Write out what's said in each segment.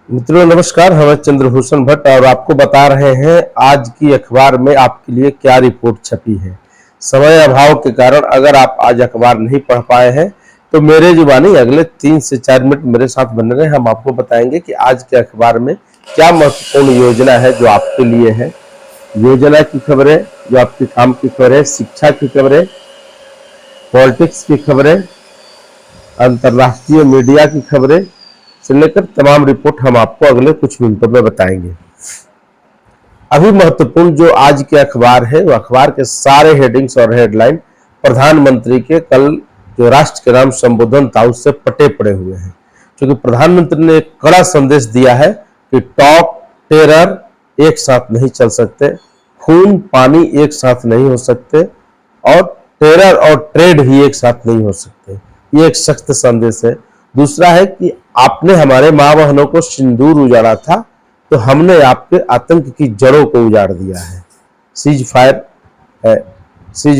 मित्रों नमस्कार, हम चंद्रभूषण भट्ट और आपको बता रहे हैं आज की अखबार में आपके लिए क्या रिपोर्ट छपी है। समय अभाव के कारण अगर आप आज अखबार नहीं पढ़ पाए हैं तो मेरे जुबानी अगले 3 से 4 मिनट मेरे साथ बने रहे। हम आपको बताएंगे कि आज के अखबार में क्या महत्वपूर्ण योजना है जो आपके लिए है। योजना की खबरें, जो आपके काम की खबरें, शिक्षा की खबरें, पॉलिटिक्स की खबरें, अंतर्राष्ट्रीय मीडिया की खबरें से लेकर तमाम रिपोर्ट हम आपको अगले कुछ मिनटों में बताएंगे। अभी महत्वपूर्ण जो आज के अखबार है वो अखबार के सारे हेडिंग्स और हेडलाइन प्रधानमंत्री के कल जो राष्ट्र के नाम संबोधन था उससे पटे पड़े हुए हैं, क्योंकि प्रधानमंत्री ने एक कड़ा संदेश दिया है कि टॉक टेरर एक साथ नहीं चल सकते, खून पानी एक साथ नहीं हो सकते और टेरर और ट्रेड ही एक साथ नहीं हो सकते। ये एक सख्त संदेश है। दूसरा है कि आपने हमारे माँ बहनों को सिंदूर उजाड़ा था तो हमने आपके आतंक की जड़ों को उजाड़ दिया है। सीज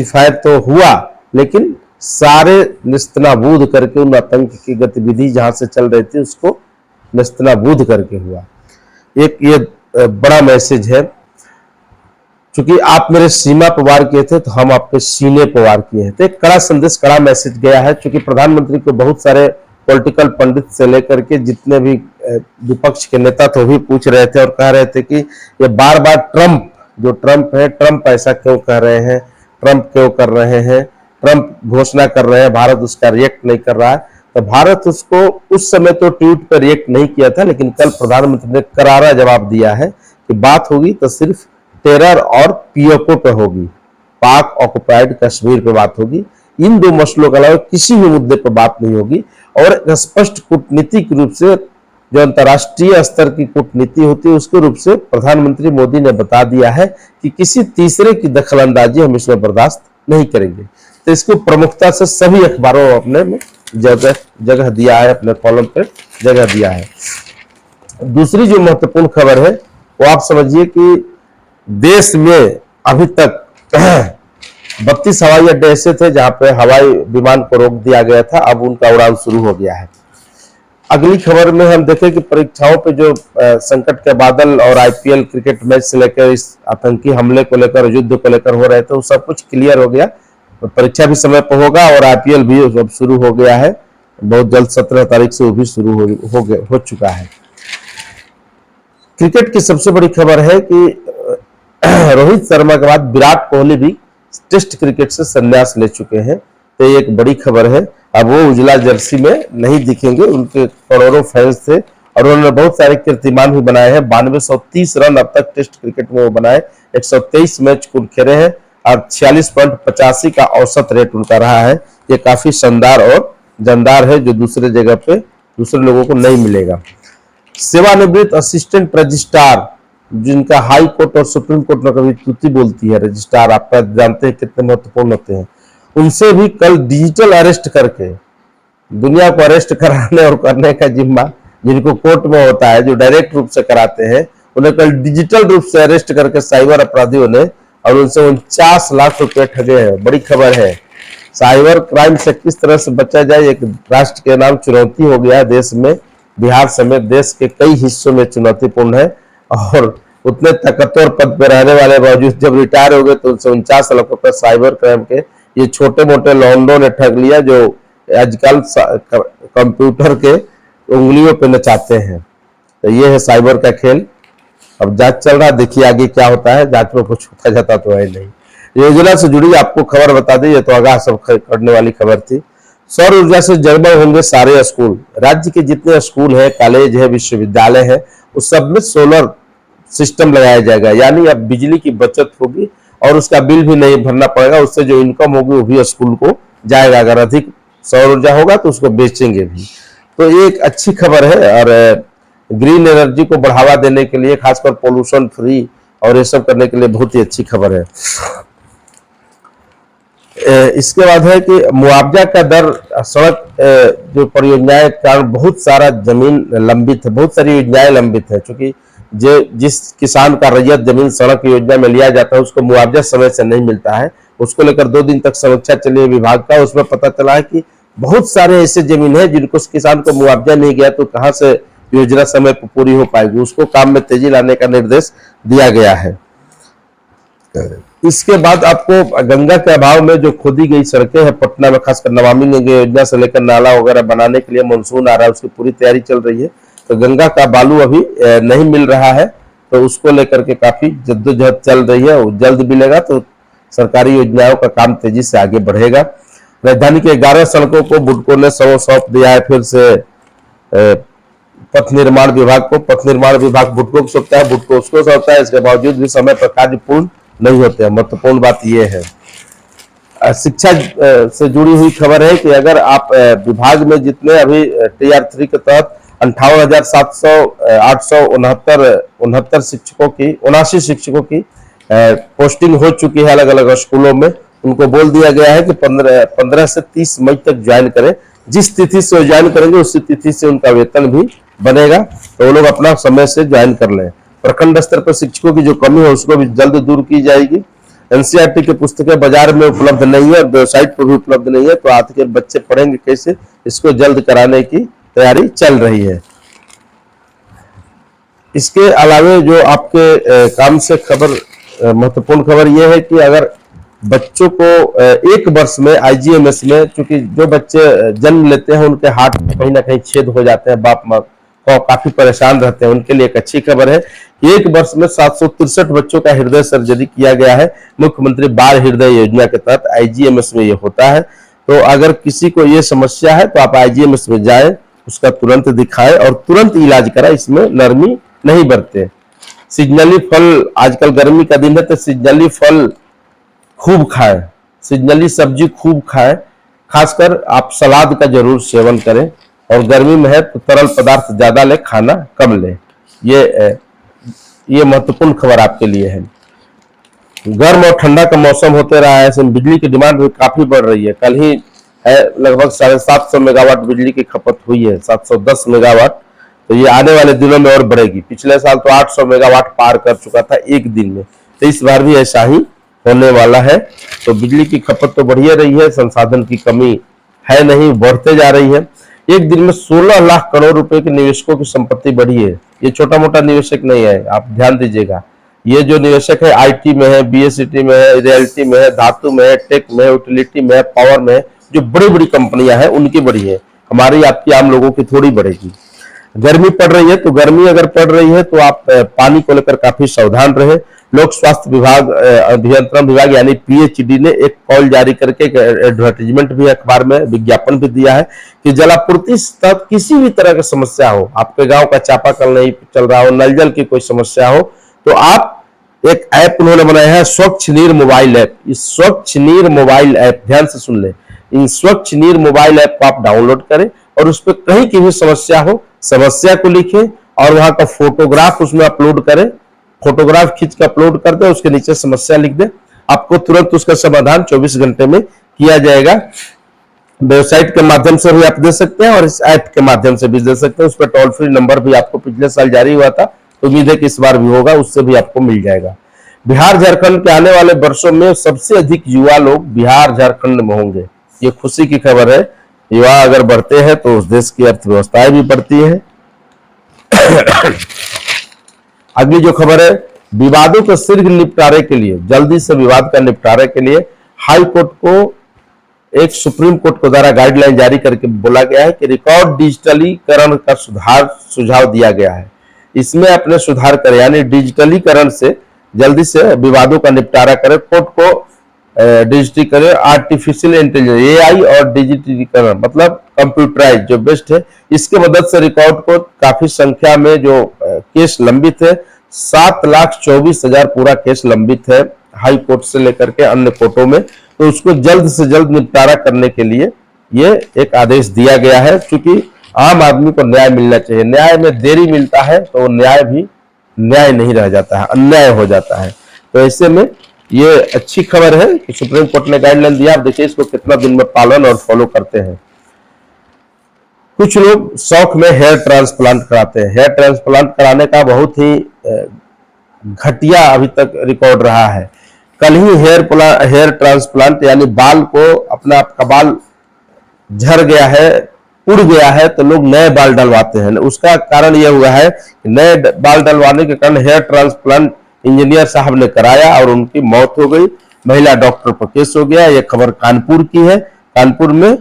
फायर तो हुआ, लेकिन सारे निस्तनाबूद करके उन आतंक की गतिविधि जहां से चल रही थी उसको निस्तनाबूद करके हुआ। एक ये बड़ा मैसेज है, क्योंकि आप मेरे सीमा पर वार किए थे तो हम आपके सीने पर वार किए हैं। तो एक कड़ा संदेश, कड़ा मैसेज गया है। क्योंकि प्रधानमंत्री को बहुत सारे पॉलिटिकल पंडित से लेकर के जितने भी विपक्ष के नेता थे भी पूछ रहे थे और कह रहे थे कि ये बार बार ट्रंप है, ट्रंप ऐसा क्यों कह रहे हैं, ट्रंप क्यों कर रहे हैं, ट्रंप घोषणा कर रहे हैं, भारत उसका रिएक्ट नहीं कर रहा है। तो भारत उसको उस समय तो ट्वीट पर रिएक्ट नहीं किया था, लेकिन कल प्रधानमंत्री ने करारा जवाब दिया है कि बात होगी तो सिर्फ टेरर और पीओके पे होगी, पाक ऑक्युपाइड कश्मीर पे बात होगी। इन दो मसलों के अलावा किसी भी मुद्दे पर बात नहीं होगी। और स्पष्ट कूटनीतिक रूप से, जो अंतर्राष्ट्रीय स्तर की कूटनीति होती है उसके रूप से प्रधानमंत्री मोदी ने बता दिया है कि किसी तीसरे की दखलंदाजी हम इसमें बर्दाश्त नहीं करेंगे। तो इसको प्रमुखता से सभी अखबारों अपने में जगह दिया है, अपने कॉलम पर जगह दिया है। दूसरी जो महत्वपूर्ण खबर है वो आप समझिए कि देश में अभी तक 32 हवाई अड्डे ऐसे थे जहां पे हवाई विमान को रोक दिया गया था, अब उनका उड़ान शुरू हो गया है। अगली खबर में हम देखें कि परीक्षाओं पे जो संकट के बादल और आईपीएल क्रिकेट मैच से लेकर इस आतंकी हमले को लेकर, युद्ध को लेकर हो रहे थे, वो सब कुछ क्लियर हो गया। तो परीक्षा भी समय पर होगा और आईपीएल भी अब शुरू हो गया है, बहुत जल्द 17 तारीख से वो भी शुरू हो चुका है। क्रिकेट की सबसे बड़ी खबर है कि रोहित शर्मा के बाद विराट कोहली भी टेस्ट क्रिकेट से संन्यास ले चुके हैं। तो ये एक बड़ी खबर है। अब वो उजला जर्सी में नहीं दिखेंगे, उनके करोड़ों फैंस थे और उन्होंने बहुत सारे कीर्तिमान भी बनाए हैं। 9230 रन अब तक टेस्ट क्रिकेट में वो बनाए, 123 मैच कुल खेले हैं और 46.85 का औसत रेट उनका रहा है। ये काफी शानदार और जानदार है, जो दूसरे जगह पे दूसरे लोगों को नहीं मिलेगा। सेवानिवृत्त असिस्टेंट रजिस्ट्रार, जिनका हाई कोर्ट और सुप्रीम कोर्ट में कभी तुति बोलती है, रजिस्ट्रार आपका जानते हैं कितने महत्वपूर्ण होते हैं, उनसे भी कल डिजिटल अरेस्ट करके दुनिया को अरेस्ट कराने और करने का जिम्मा जिनको कोर्ट में होता है, जो डायरेक्ट रूप से कराते हैं, उन्हें कल डिजिटल रूप से अरेस्ट करके साइबर अपराधियों ने और उनसे 49 लाख रुपए ठगे हैं। बड़ी खबर है। साइबर क्राइम से किस तरह से बचा जाए, एक राष्ट्र के नाम चुनौती हो गया है। देश में, बिहार समेत देश के कई हिस्सों में चुनौतीपूर्ण है और उतने ताकतवर पद पर रहने वाले बावजूद जब रिटायर हो गए तो उनसे 49 लाख रुपए साइबर क्राइम के ये छोटे मोटे लौंडों ने ठग लिया, जो आजकल कंप्यूटर के उंगलियों पे नचाते हैं। तो ये है साइबर का खेल। अब जांच चल रहा है, देखिए आगे क्या होता है। जांच में कुछ होता जाता तो है नहीं। योजना से जुड़ी आपको खबर बता दी, ये तो आगाह सब करने वाली खबर थी। सौर ऊर्जा से जगमग होंगे सारे स्कूल। राज्य के जितने स्कूल है, कॉलेज है, विश्वविद्यालय है, उस सब में सोलर सिस्टम लगाया जाएगा। यानी अब बिजली की बचत होगी और उसका बिल भी नहीं भरना पड़ेगा। उससे जो इनकम होगी वो भी स्कूल को जाएगा। अगर अधिक सौर ऊर्जा होगा तो उसको बेचेंगे भी। तो ये एक अच्छी खबर है और ग्रीन एनर्जी को बढ़ावा देने के लिए, खासकर पोल्यूशन फ्री और ये सब करने के लिए बहुत ही अच्छी खबर है। इसके बाद है कि मुआवजा का दर, सड़क जो परियोजनाएं कारण बहुत सारा जमीन लंबित है, बहुत सारी योजनाएं लंबित है, क्योंकि जिस किसान का रैयत जमीन सड़क योजना में लिया जाता है उसको मुआवजा समय से नहीं मिलता है। उसको लेकर 2 दिन तक समीक्षा चली है विभाग का। उसमें पता चला है कि बहुत सारे ऐसे जमीन है जिनको किसान को मुआवजा नहीं गया, तो कहां से योजना समय पर पूरी हो पाएगी, उसको काम में तेजी लाने का निर्देश दिया गया है। इसके बाद आपको गंगा के अभाव में जो खोदी गई सड़कें हैं पटना में, खासकर नमामि गंगे योजना से लेकर नाला वगैरह बनाने के लिए मानसून आ रहा है, उसकी पूरी तैयारी चल रही है। तो गंगा का बालू अभी नहीं मिल रहा है, तो उसको लेकर के काफी जद्दोजहद चल रही है। वो जल्द मिलेगा तो सरकारी योजनाओं का काम तेजी से आगे बढ़ेगा। राजधानी के 11 सड़कों को बुडको ने सौंप दिया है फिर से पथ निर्माण विभाग को। पथ निर्माण विभाग बुडको को सौंपता है, बुडको उसको सौंपता है, इसके बावजूद भी समय पर कार्य पूर्ण नहीं होते हैं। महत्वपूर्ण बात यह है। शिक्षा से जुड़ी हुई खबर है कि अगर आप विभाग में जितने अभी TR3 के तहत 58,869 शिक्षकों की पोस्टिंग हो चुकी है अलग अलग स्कूलों में, उनको बोल दिया गया है कि 15 से 30 मई तक ज्वाइन करें। जिस तिथि से ज्वाइन करेंगे उसी तिथि से उनका वेतन भी बनेगा, तो वो लोग अपना समय से ज्वाइन कर लें। प्रखंड स्तर पर शिक्षकों की जो कमी है उसको भी जल्द दूर की जाएगी। NCERT की पुस्तकें बाजार में उपलब्ध नहीं है, वेबसाइट पर भी उपलब्ध नहीं है, तो आजकल बच्चे पढ़ेंगे कैसे, इसको जल्द कराने की तैयारी चल रही है। इसके अलावे जो आपके काम से खबर, महत्वपूर्ण खबर यह है कि अगर बच्चों को एक वर्ष में IGMS में, चूंकि जो बच्चे जन्म लेते हैं उनके हार्ट में कहीं ना कहीं छेद हो जाते हैं, बाप माँ को काफी परेशान रहते हैं, उनके लिए एक अच्छी खबर है। एक वर्ष में 763 बच्चों का हृदय सर्जरी किया गया है। मुख्यमंत्री बाल हृदय योजना के तहत IGMS में ये होता है। तो अगर किसी को ये समस्या है तो आप IGMS में जाएं, उसका तुरंत दिखाएं और तुरंत इलाज कराएं, इसमें नरमी नहीं बरते। सीजनली फल, आजकल गर्मी का दिन है तो सीजनली फल खूब खाएं, सीजनली सब्जी खूब खाएं, खासकर आप सलाद का जरूर सेवन करें, और गर्मी में है तो तरल पदार्थ ज्यादा ले, खाना कम ले। ये महत्वपूर्ण खबर आपके लिए है। गर्म और ठंडा का मौसम होते रहा है, ऐसे बिजली की डिमांड भी काफी बढ़ रही है। कल ही है लगभग 750 मेगावाट बिजली की खपत हुई है, 710 मेगावाट, तो ये आने वाले दिनों में और बढ़ेगी। पिछले साल तो 800 मेगावाट पार कर चुका था एक दिन में, तो इस बार भी ऐसा ही होने वाला है। तो बिजली की खपत तो बढ़िया रही है, संसाधन की कमी है नहीं, बढ़ते जा रही है। एक दिन में 16 लाख करोड़ रुपए के निवेशकों की संपत्ति बढ़ी है। ये छोटा मोटा निवेशक नहीं है, आप ध्यान दीजिएगा। ये जो निवेशक है IT में है, BSCT में है, रियल्टी में है, धातु में है, टेक में है, यूटिलिटी में है, पावर में है, जो बड़ी बड़ी कंपनियां हैं उनकी बढ़ी है, हमारी आपकी आम लोगों की थोड़ी बढ़ेगी। गर्मी पड़ रही है, तो गर्मी अगर पड़ रही है तो आप पानी को लेकर काफी सावधान रहे। लोक स्वास्थ्य विभाग, अभियंत्रण विभाग यानी PHD ने एक कॉल जारी करके एडवर्टाइजमेंट भी, अखबार में विज्ञापन भी दिया है कि जलापूर्ति तक किसी भी तरह की समस्या हो, आपके गांव का चापाकल नहीं चल रहा हो, नल जल की कोई समस्या हो, तो आप एक ऐप उन्होंने बनाया है, स्वच्छ नीर मोबाइल ऐप। इस स्वच्छ नीर मोबाइल ऐप, ध्यान से सुन ले, इन स्वच्छ नीर मोबाइल ऐप को आप डाउनलोड करें और उस पर कहीं की भी समस्या हो, समस्या को लिखें और वहां का फोटोग्राफ उसमें अपलोड करें, फोटोग्राफ खींच के अपलोड कर दे, उसके नीचे समस्या लिख दे, आपको तुरंत उसका समाधान 24 घंटे में किया जाएगा। वेबसाइट के माध्यम से भी आप दे सकते हैं और इस ऐप के माध्यम से भी दे सकते हैं। उस पर टोल फ्री नंबर भी आपको पिछले साल जारी हुआ था, तो उम्मीद है कि इस बार भी होगा, उससे भी आपको मिल जाएगा। बिहार झारखंड के आने वाले वर्षों में सबसे अधिक युवा लोग बिहार झारखंड में होंगे, ये खुशी की खबर है। युवा अगर बढ़ते हैं तो उस देश की अर्थव्यवस्थाएं भी बढ़ती है। अगली जो खबर है, विवादों के शीघ्र निपटारे के लिए, जल्दी से विवाद का निपटारे के लिए हाई कोर्ट को एक सुप्रीम कोर्ट को द्वारा गाइडलाइन जारी करके बोला गया है कि रिकॉर्ड डिजिटलीकरण का सुझाव दिया गया है। इसमें अपने सुधार करें, यानी डिजिटलीकरण से जल्दी से विवादों का निपटारा करें। कोर्ट को डिजिटलीकरण, आर्टिफिशियल इंटेलिजेंस AI और डिजिटलीकरण मतलब कंप्यूटराइज जो बेस्ट है, इसके मदद से रिकॉर्ड को काफी संख्या में जो केस लंबित है, 7,24,000 पूरा केस लंबित है हाई कोर्ट से लेकर के अन्य कोर्टों में, तो उसको जल्द से जल्द निपटारा करने के लिए ये एक आदेश दिया गया है। क्योंकि आम आदमी को न्याय मिलना चाहिए, न्याय में देरी मिलता है तो न्याय भी न्याय नहीं रह जाता है, अन्याय हो जाता है। तो ऐसे में ये अच्छी खबर है कि सुप्रीम कोर्ट ने गाइडलाइन दिया। आप देखिए इसको कितना दिन में पालन और फॉलो करते हैं। कुछ लोग शौक में हेयर ट्रांसप्लांट कराते हैं। हेयर ट्रांसप्लांट कराने का बहुत ही घटिया अभी तक रिकॉर्ड रहा है। कल ही हेयर ट्रांसप्लांट यानी बाल को, अपना आपका बाल झड़ गया है, उड़ गया है तो लोग नए बाल डलवाते हैं। उसका कारण यह हुआ है कि नए बाल डलवाने के कारण हेयर ट्रांसप्लांट इंजीनियर साहब ने कराया और उनकी मौत हो गई। महिला डॉक्टर पर केस हो गया। यह खबर कानपुर की है। कानपुर में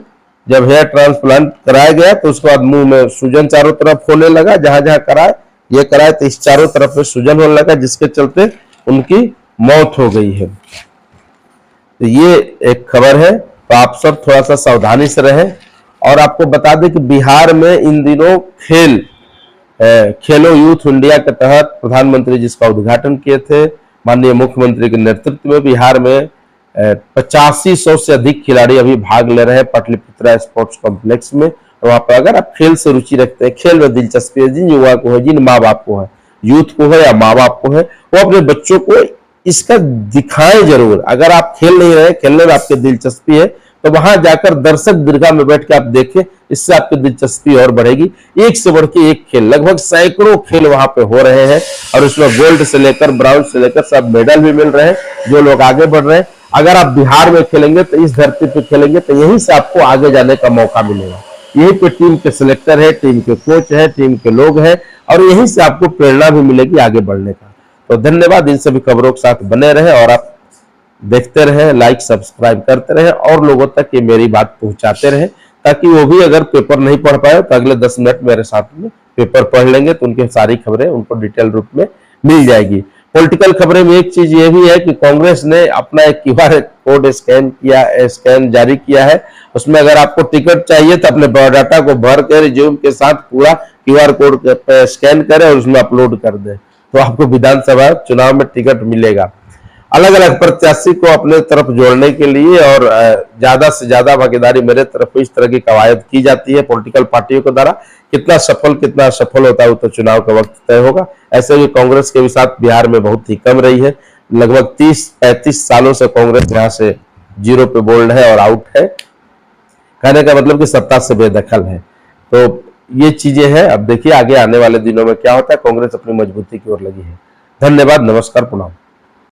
जब हेयर ट्रांसप्लांट कराया गया तो उसके बाद मुंह में सूजन चारों तरफ होने लगा। जहां जहां कराए ये कराए तो इस चारों तरफ में सूजन होने लगा, जिसके चलते उनकी मौत हो गई है। तो ये एक खबर है। तो आप सब थोड़ा सा सावधानी से रहें। और आपको बता दें कि बिहार में इन दिनों खेलो यूथ इंडिया के तहत प्रधानमंत्री जिसका उद्घाटन किए थे, माननीय मुख्यमंत्री के नेतृत्व में बिहार में 8500 से अधिक खिलाड़ी अभी भाग ले रहे हैं पाटलिपुत्रा स्पोर्ट्स कॉम्प्लेक्स में। और वहां पर अगर आप खेल से रुचि रखते हैं, खेल में दिलचस्पी है, जिन युवा को है, जिन माँ बाप को है, यूथ को है या माँ बाप को है, वो अपने बच्चों को इसका दिखाएं जरूर। अगर आप खेल नहीं रहे, खेलने में आपकी दिलचस्पी है, तो वहां जाकर दर्शक दीर्घा में बैठ के आप देखें, इससे आपकी दिलचस्पी और बढ़ेगी। एक से बढ़ के एक खेल, लगभग सैकड़ों खेल वहां पे हो रहे हैं और इसमें गोल्ड से लेकर ब्राउन से लेकर सब मेडल भी मिल रहे हैं। जो लोग आगे बढ़ रहे हैं, अगर आप बिहार में खेलेंगे तो इस धरती पे खेलेंगे तो यहीं से आपको आगे जाने का मौका मिलेगा। यहीं पे टीम के सिलेक्टर है, टीम के कोच है, टीम के लोग हैं और यहीं से आपको प्रेरणा भी मिलेगी आगे बढ़ने का। तो धन्यवाद। इन सभी खबरों के साथ बने रहे और आप देखते रहे, लाइक सब्सक्राइब करते रहे और लोगों तक ये मेरी बात पहुंचाते रहे, ताकि वो भी अगर पेपर नहीं पढ़ पाए तो अगले 10 मिनट मेरे साथ में पेपर पढ़ लेंगे तो उनकी सारी खबरें उनको डिटेल रूप में मिल जाएगी। पॉलिटिकल खबरें में एक चीज ये भी है कि कांग्रेस ने अपना एक QR कोड स्कैन जारी किया है। उसमें अगर आपको टिकट चाहिए तो अपने बायोडाटा को भर कर रिज्यूम के साथ पूरा QR कोड स्कैन करें और उसमें अपलोड कर दें, तो आपको विधानसभा चुनाव में टिकट मिलेगा। अलग अलग प्रत्याशी को अपने तरफ जोड़ने के लिए और ज्यादा से ज्यादा भागीदारी मेरे तरफ इस तरह की कवायद की जाती है पॉलिटिकल पार्टियों के द्वारा। कितना सफल कितना असफल होता है वो तो चुनाव का वक्त तय होगा। ऐसे भी कांग्रेस के भी साथ बिहार में बहुत ही कम रही है। लगभग 30-35 सालों से कांग्रेस यहाँ से जीरो पे बोल्ड है और आउट है। कहने का मतलब कि सत्ता से बेदखल है। तो ये चीजें हैं। अब देखिए आगे आने वाले दिनों में क्या होता है। कांग्रेस अपनी मजबूती की ओर लगी है। धन्यवाद। नमस्कार। प्रणाम।